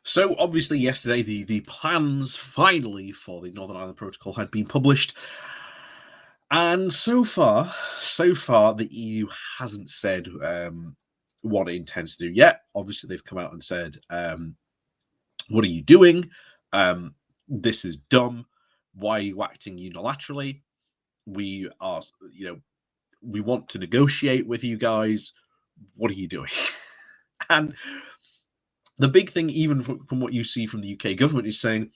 So obviously yesterday the plans finally for the Northern Ireland Protocol had been published. And so far the EU hasn't said what it intends to do yet. Obviously they've come out and said, what are you doing? This is dumb. Why are you acting unilaterally? We are, we want to negotiate with you guys. What are you doing? And the big thing, even from what you see from the UK government, is saying,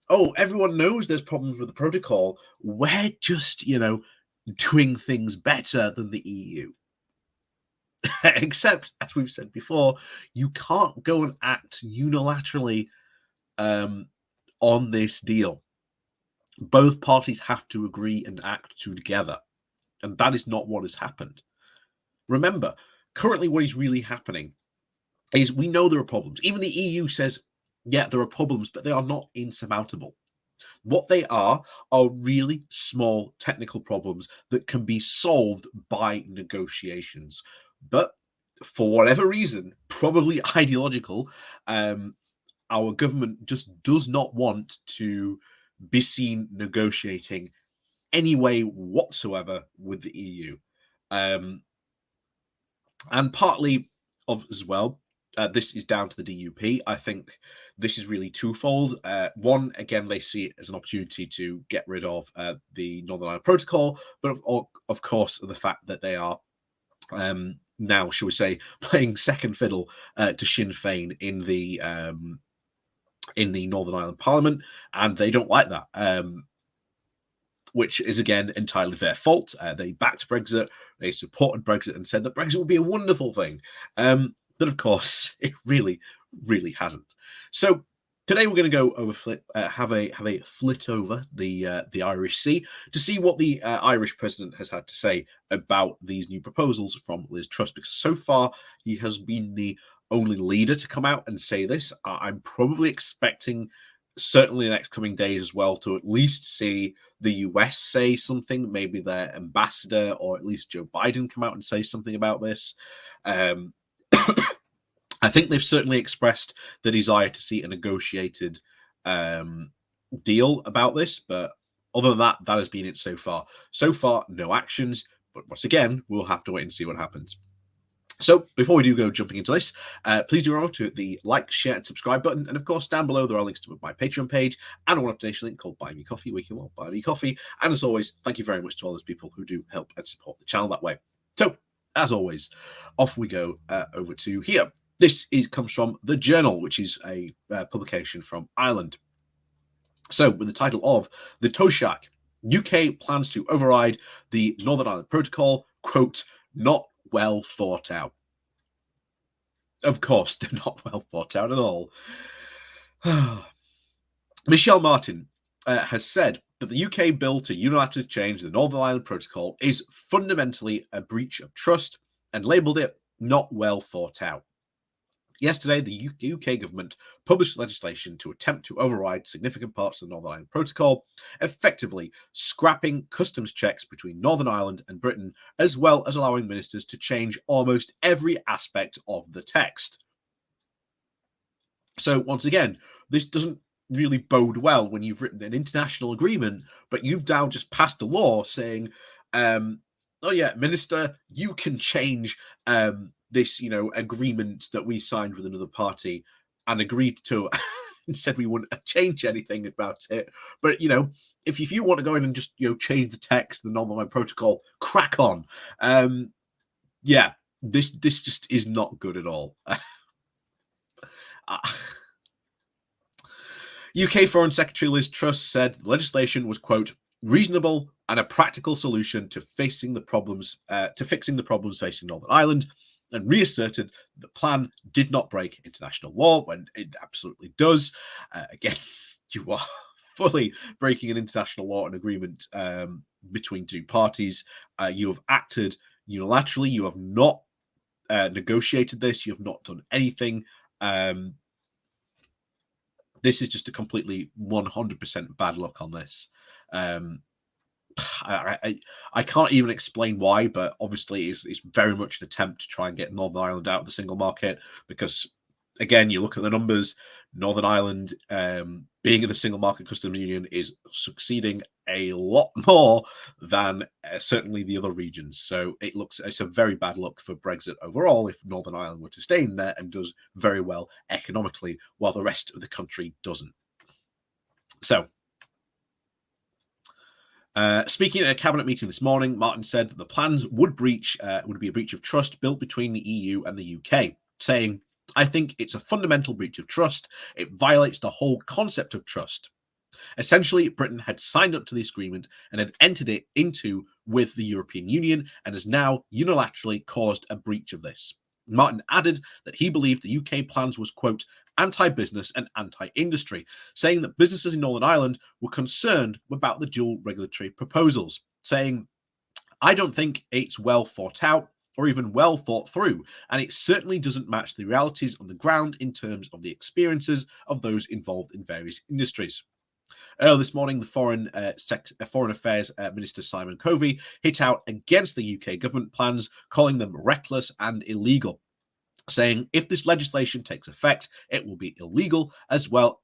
oh, everyone knows there's problems with the protocol. We're just, doing things better than the EU. Except, as we've said before, you can't go and act unilaterally on this deal. Both parties have to agree and act together. And that is not what has happened. Remember, currently what is really happening is we know there are problems. Even the EU says, yeah, there are problems, but they are not insurmountable. What they are really small technical problems that can be solved by negotiations. But for whatever reason, probably ideological, our government just does not want to be seen negotiating any way whatsoever with the EU. And partly of as well, this is down to the DUP. I think this is really twofold. One, again, they see it as an opportunity to get rid of the Northern Ireland Protocol, but of course, the fact that they are now, shall we say, playing second fiddle to Sinn Féin in the Northern Ireland Parliament, and they don't like that. Which is again entirely their fault. They backed Brexit, they supported Brexit, and said that Brexit would be a wonderful thing. But of course, it really, really hasn't. So today we're going to go over have a flit over the Irish Sea to see what the Irish president has had to say about these new proposals from Liz Truss. Because so far he has been the only leader to come out and say this. I'm probably expecting, certainly the next coming days as well, to at least see the US say something, maybe their ambassador or at least Joe Biden come out and say something about this. I think they've certainly expressed the desire to see a negotiated deal about this, but other than that, that has been it so far. So far, no actions, but once again, we'll have to wait and see what happens. So before we do go jumping into this, please do remember to the like, share, and subscribe button. And of course, down below, there are links to my Patreon page and a one-up donation link called Buy Me Coffee, where you can buy me coffee. And as always, thank you very much to all those people who do help and support the channel that way. So, as always, off we go over to here. This comes from The Journal, which is a publication from Ireland. So, with the title of The Taoiseach, UK plans to override the Northern Ireland Protocol, quote, not well thought out. Of course, they're not well thought out at all. Michelle Martin has said that the UK bill to unilaterally change the Northern Ireland Protocol is fundamentally a breach of trust and labelled it not well thought out. Yesterday, the UK government published legislation to attempt to override significant parts of the Northern Ireland Protocol, effectively scrapping customs checks between Northern Ireland and Britain, as well as allowing ministers to change almost every aspect of the text. So, once again, this doesn't really bode well when you've written an international agreement, but you've now just passed a law saying, oh yeah, minister, you can change this, agreement that we signed with another party and agreed to and said we wouldn't change anything about it. But if you want to go in and just change the text, the Northern Ireland Protocol, crack on. Yeah, this just is not good at all. UK Foreign Secretary Liz Truss said the legislation was, quote, reasonable and a practical solution to fixing the problems facing Northern Ireland, and reasserted the plan did not break international law when it absolutely does. Again, you are fully breaking an international law and agreement between two parties. You have acted unilaterally. You have not negotiated this. You have not done anything. This is just a completely 100% bad luck on this. I can't even explain why, but obviously it's very much an attempt to try and get Northern Ireland out of the single market because, Again, you look at the numbers, Northern Ireland being in the single market customs union is succeeding a lot more than certainly the other regions. So it's a very bad look for Brexit overall if Northern Ireland were to stay in there and does very well economically while the rest of the country doesn't. So, speaking at a cabinet meeting this morning, Martin said that the plans would be a breach of trust built between the EU and the UK, saying, "I think it's a fundamental breach of trust. It violates the whole concept of trust." Essentially, Britain had signed up to this agreement and had entered it into with the European Union and has now unilaterally caused a breach of this. Martin added that he believed the UK plans was, quote, anti-business and anti-industry, saying that businesses in Northern Ireland were concerned about the dual regulatory proposals, saying, "I don't think it's well thought out or even well thought through, and it certainly doesn't match the realities on the ground in terms of the experiences of those involved in various industries." Earlier this morning, the Foreign Affairs Minister Simon Covey hit out against the UK government plans, calling them reckless and illegal, saying if this legislation takes effect, it will be illegal as well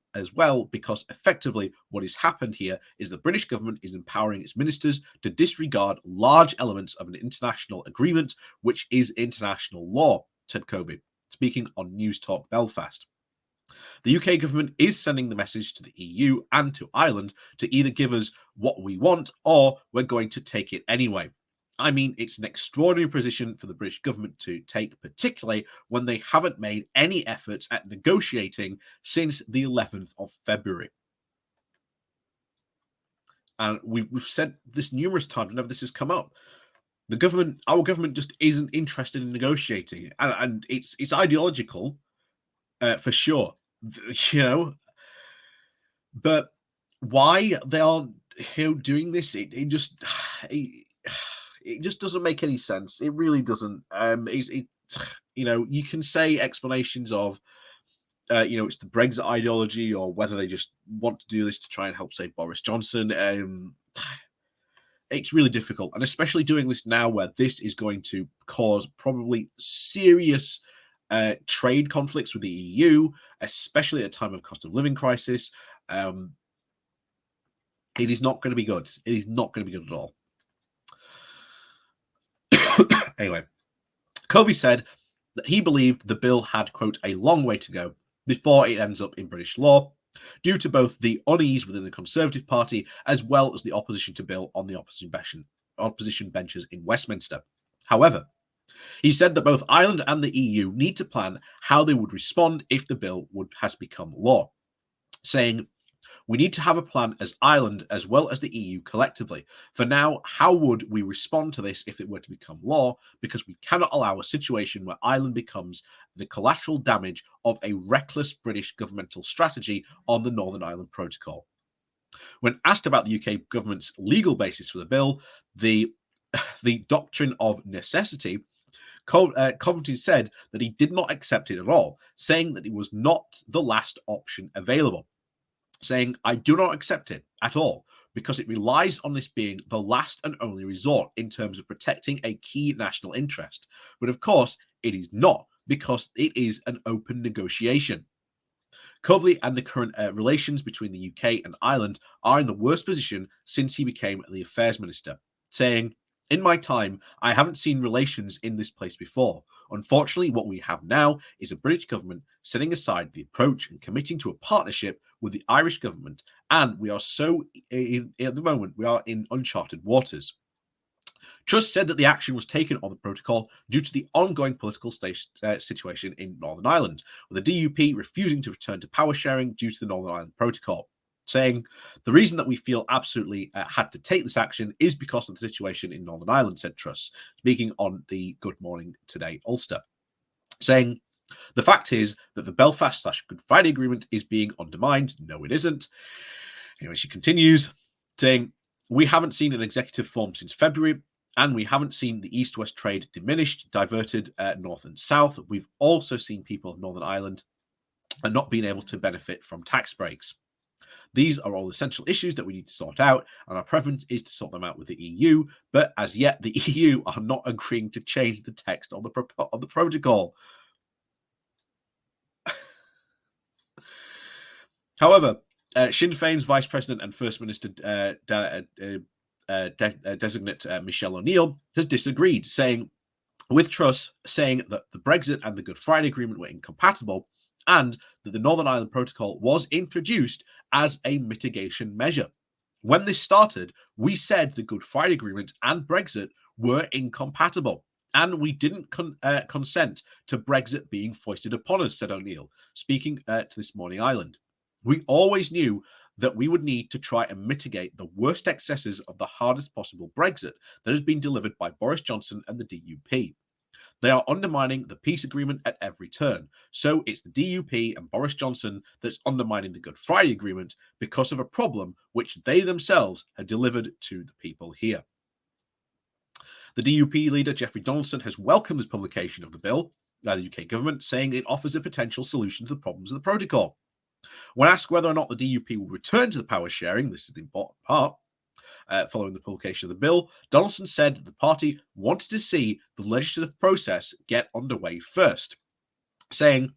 because effectively what has happened here is the British government is empowering its ministers to disregard large elements of an international agreement, which is international law, said Covey, speaking on News Talk Belfast. The UK government is sending the message to the EU and to Ireland to either give us what we want or we're going to take it anyway. I mean, it's an extraordinary position for the British government to take, particularly when they haven't made any efforts at negotiating since the 11th of February. And we've said this numerous times whenever this has come up. Our government just isn't interested in negotiating, and it's ideological for sure. You know, but why they aren't doing this, it just it just doesn't make any sense. It really doesn't. You can say explanations of it's the Brexit ideology or whether they just want to do this to try and help save Boris Johnson. It's really difficult, and especially doing this now where this is going to cause probably serious trade conflicts with the EU, especially at a time of cost of living crisis. It is not going to be good. It is not going to be good at all. Anyway, Covey said that he believed the bill had, quote, a long way to go before it ends up in British law, due to both the unease within the Conservative Party as well as the opposition to bill on the opposition benches in Westminster. However, he said that both Ireland and the EU need to plan how they would respond if the bill has become law, saying, "We need to have a plan as Ireland as well as the EU collectively. For now, how would we respond to this if it were to become law? Because we cannot allow a situation where Ireland becomes the collateral damage of a reckless British governmental strategy on the Northern Ireland Protocol." When asked about the UK government's legal basis for the bill, the doctrine of necessity, Coventry said that he did not accept it at all, saying that it was not the last option available, saying, "I do not accept it at all because it relies on this being the last and only resort in terms of protecting a key national interest. But of course, it is not because it is an open negotiation." Covey and the current relations between the UK and Ireland are in the worst position since he became the Affairs Minister, saying, "In my time, I haven't seen relations in this place before. Unfortunately, what we have now is a British government setting aside the approach and committing to a partnership with the Irish government, and we are at the moment, we are in uncharted waters." Truss said that the action was taken on the protocol due to the ongoing political situation in Northern Ireland, with the DUP refusing to return to power sharing due to the Northern Ireland Protocol, saying, "The reason that we feel absolutely had to take this action is because of the situation in Northern Ireland," said Truss, speaking on the Good Morning Today Ulster, saying, "The fact is that the Belfast/Good Friday Agreement is being undermined." No, it isn't. Anyway, she continues, saying, "We haven't seen an executive form since February, and we haven't seen the east-west trade diminished, diverted north and south. We've also seen people of Northern Ireland are not being able to benefit from tax breaks. These are all essential issues that we need to sort out, and our preference is to sort them out with the EU, but as yet the EU are not agreeing to change the text of the protocol." However, Sinn Féin's Vice President and First Minister designate Michelle O'Neill has disagreed, saying with Truss saying that the Brexit and the Good Friday Agreement were incompatible and that the Northern Ireland Protocol was introduced as a mitigation measure. When this started, we said the Good Friday Agreement and Brexit were incompatible, and we didn't consent to Brexit being foisted upon us, said O'Neill, speaking to This Morning Ireland. We always knew that we would need to try and mitigate the worst excesses of the hardest possible Brexit that has been delivered by Boris Johnson and the DUP. They are undermining the peace agreement at every turn. So it's the DUP and Boris Johnson that's undermining the Good Friday Agreement because of a problem which they themselves had delivered to the people here. The DUP leader, Geoffrey Donaldson, has welcomed the publication of the bill by the UK government, saying it offers a potential solution to the problems of the protocol. When asked whether or not the DUP will return to the power sharing, this is the important part, following the publication of the bill, Donaldson said that the party wanted to see the legislative process get underway first, saying,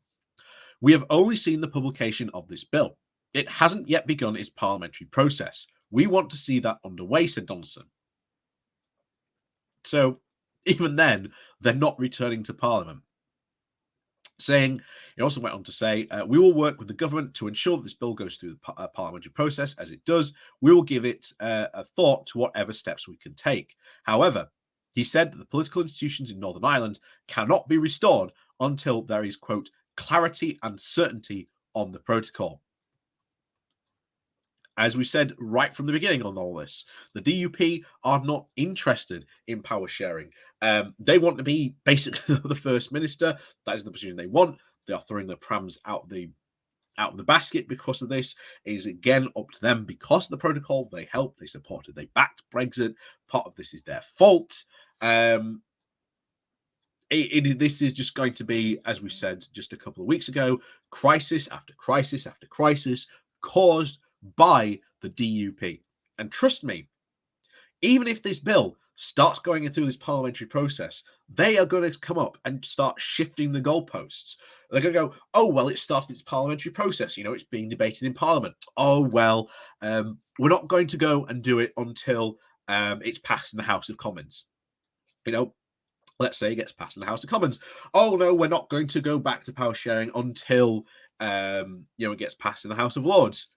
"We have only seen the publication of this bill. It hasn't yet begun its parliamentary process. We want to see that underway," said Donaldson. So even then, they're not returning to Parliament. Saying, he also went on to say, "We will work with the government to ensure that this bill goes through the parliamentary process. As it does, we will give it a thought to whatever steps we can take." However, he said that the political institutions in Northern Ireland cannot be restored until there is, quote, "clarity and certainty on the protocol." As we said right from the beginning on all this, the DUP are not interested in power sharing. They want to be basically the first minister. That is the position they want. They are throwing their prams out of the basket because of this. It is again up to them because of the protocol. They helped, they supported, they backed Brexit. Part of this is their fault. This is just going to be, as we said just a couple of weeks ago, crisis after crisis after crisis caused by the DUP. And trust me, even if this bill starts going through this parliamentary process, they are going to come up and start shifting the goalposts. They're going to go, "Oh, well, it started its parliamentary process. You know, it's being debated in Parliament. Oh, well, we're not going to go and do it until it's passed in the House of Commons." You know, let's say it gets passed in the House of Commons. "Oh, no, we're not going to go back to power sharing until, it gets passed in the House of Lords."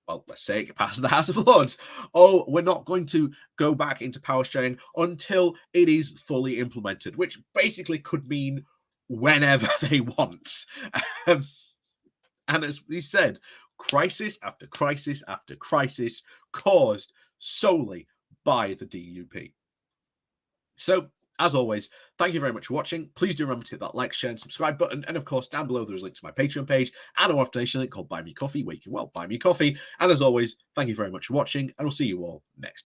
Well, let's say it passes the House of Lords. "Oh, we're not going to go back into power sharing until it is fully implemented," which basically could mean whenever they want. Um, and as we said, crisis after crisis after crisis caused solely by the DUP. So, as always, thank you very much for watching. Please do remember to hit that like, share, and subscribe button. And of course, down below, there's a link to my Patreon page and a one-off donation link called Buy Me Coffee, where you can, buy me coffee. And as always, thank you very much for watching, and we'll see you all next time.